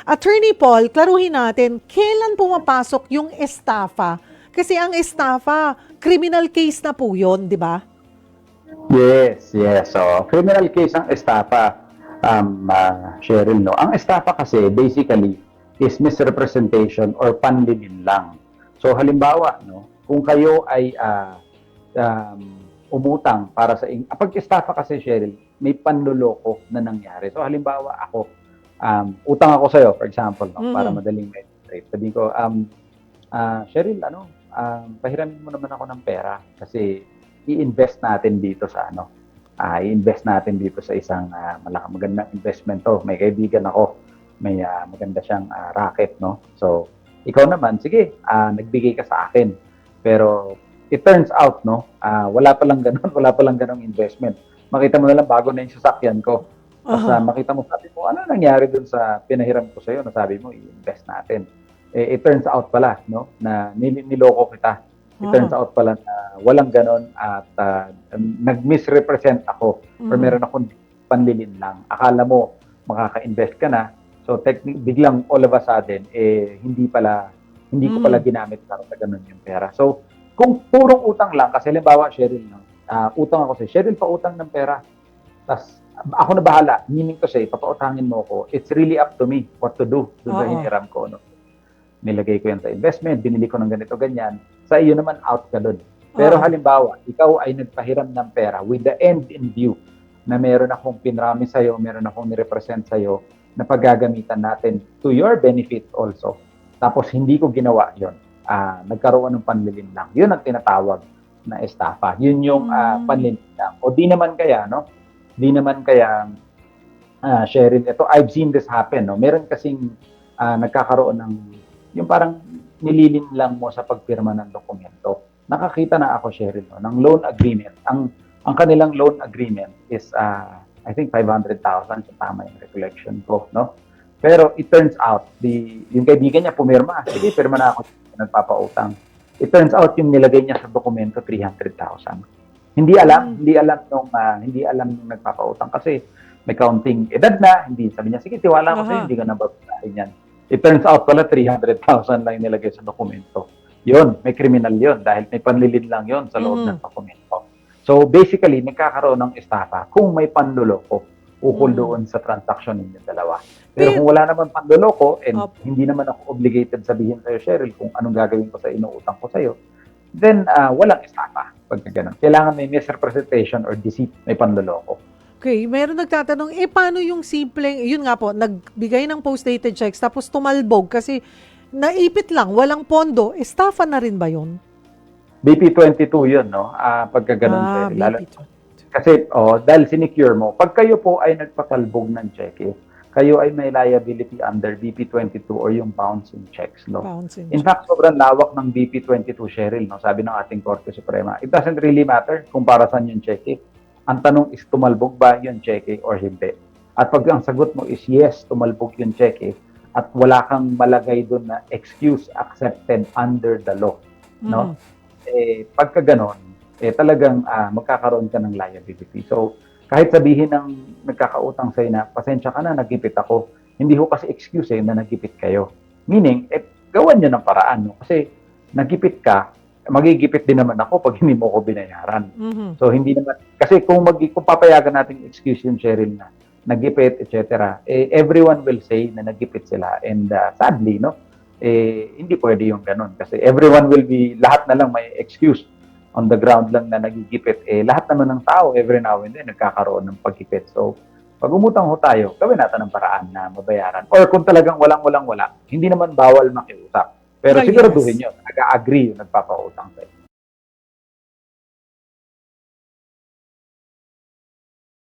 Attorney Paul, klaruhin natin, kailan pumapasok yung estafa? Kasi ang estafa, criminal case na po yun, di ba? Yes, yes. So, criminal case ang estafa, Cheryl, no? Ang estafa kasi, basically, is misrepresentation or panlilin lang. So, halimbawa, no, kung kayo ay umutang para sa... Pag estafa kasi, Cheryl, may panluloko na nangyari. So, halimbawa, ako, utang ako sa'yo, for example, no, para madaling ma-illustrate. Sabi ko, Cheryl, pahiramin mo naman ako ng pera kasi i-invest natin dito sa i-invest natin dito sa isang magandang investment to. May kaibigan ako, may maganda siyang racket, no? So, ikaw naman, sige, nagbigay ka sa akin. Pero it turns out, no, wala pa lang ganong investment. Makita mo na lang bago na yung sasakyan ko. Tapos makita mo, sabi mo, ano nangyari dun sa pinahiram ko sa'yo na sabi mo, i-invest natin. It turns out pala, no, na niloko kita. It turns out pala na walang ganon at nag-misrepresent ako or meron akong panlilin lang. Akala mo makaka-invest ka na. So biglang all of a sudden hindi ko pala ginamit para sa ganon yung pera. So kung purong utang lang kasi halimbawa Cheryl, no, utang ako sa Cheryl, pautang ng pera. Tas ako na bahala. Meaning to say, papautangin mo ako. It's really up to me what to do doon sa hiniram ko, no. Nilagay ko yan sa investment, binili ko ng ganito, ganyan. Sa iyo naman, out ka doon. Pero halimbawa, ikaw ay nagpahiram ng pera with the end in view na meron akong pinrami sa'yo, meron akong nirepresent sa'yo na paggagamitan natin to your benefit also. Tapos hindi ko ginawa yon. Nagkaroon ng panlilin lang. Yun ang tinatawag na estafa. Yun yung panlilin lang. O di naman kaya, no? Di naman kaya, Cheryl, ito, I've seen this happen, no? Meron kasing nagkakaroon ng yung parang nililin lang mo sa pagpirma ng dokumento. Nakakita na ako, Cheryl, no, ng loan agreement. Ang kanilang loan agreement is, I think, 500,000, kung tama yung recollection ko, no? Pero it turns out, yung kaibigan niya pumirma. Sige, pirma na ako, nagpapautang. It turns out, yung nilagay niya sa dokumento, 300,000. Hindi alam nung nagpapautang kasi may counting edad na, hindi sabi niya, sige, tiwala ko sa'yo, hindi ka nababayaran yan. It turns out pala 300,000 lang nilagay sa dokumento. Yun, may criminal yun dahil may panlilid lang yun sa loob ng dokumento. So basically, nagkakaroon ng estafa kung may panluloko ukol doon sa transaction ninyo dalawa. Pero kung wala naman panluloko and hindi naman ako obligated sabihin sa'yo, Cheryl, kung anong gagawin ko sa inuutang ko sa'yo, then walang estafa pag ganun. Kailangan may misrepresentation or deceit, may panluloko. Okay, meron nagtatanong, paano yung simpleng, yun nga po, nagbigay ng post-dated checks, tapos tumalbog kasi naipit lang, walang pondo, estafa na rin ba yun? BP22 yun, no? Pagka ganun, lalo. Kasi, dahil sinecure mo, pag kayo po ay nagpatalbog ng cheque, kayo ay may liability under BP22 or yung bouncing checks law. In fact, sobrang lawak ng BP22, Cheryl, no? Sabi ng ating Korte Suprema, it doesn't really matter kung para saan yung cheque. Ang tanong is, tumalbog ba yung cheque or hindi? At pag ang sagot mo is yes, tumalbog yung cheque at wala kang malagay doon na excuse accepted under the law, no? Pagka ganon, talagang magkakaroon ka ng liability. So, kahit sabihin ng nagkakautang sa'yo na, pasensya ka na, nagipit ako. Hindi ho kasi excuse na nagipit kayo. Meaning, gawan nyo ng paraan, no? Kasi nagipit ka, magigipit din naman ako pag hindi mo ko binayaran. So, hindi naman, kasi kung papayagan natin excuse yung Cheryl na nagipit, etc., everyone will say na nagipit sila. And sadly, no, hindi pwede yung ganun. Kasi everyone will be, lahat na lang may excuse on the ground lang na nagigipit. Lahat naman ng tao, every now and then, nagkakaroon ng pagkipit. So, pag umutang ho tayo, gawin natin ng paraan na mabayaran. Or kung talagang walang-wala, hindi naman bawal makiusap. Pero siguraduhin nyo, nag-agree yung nagpapautang sa'yo.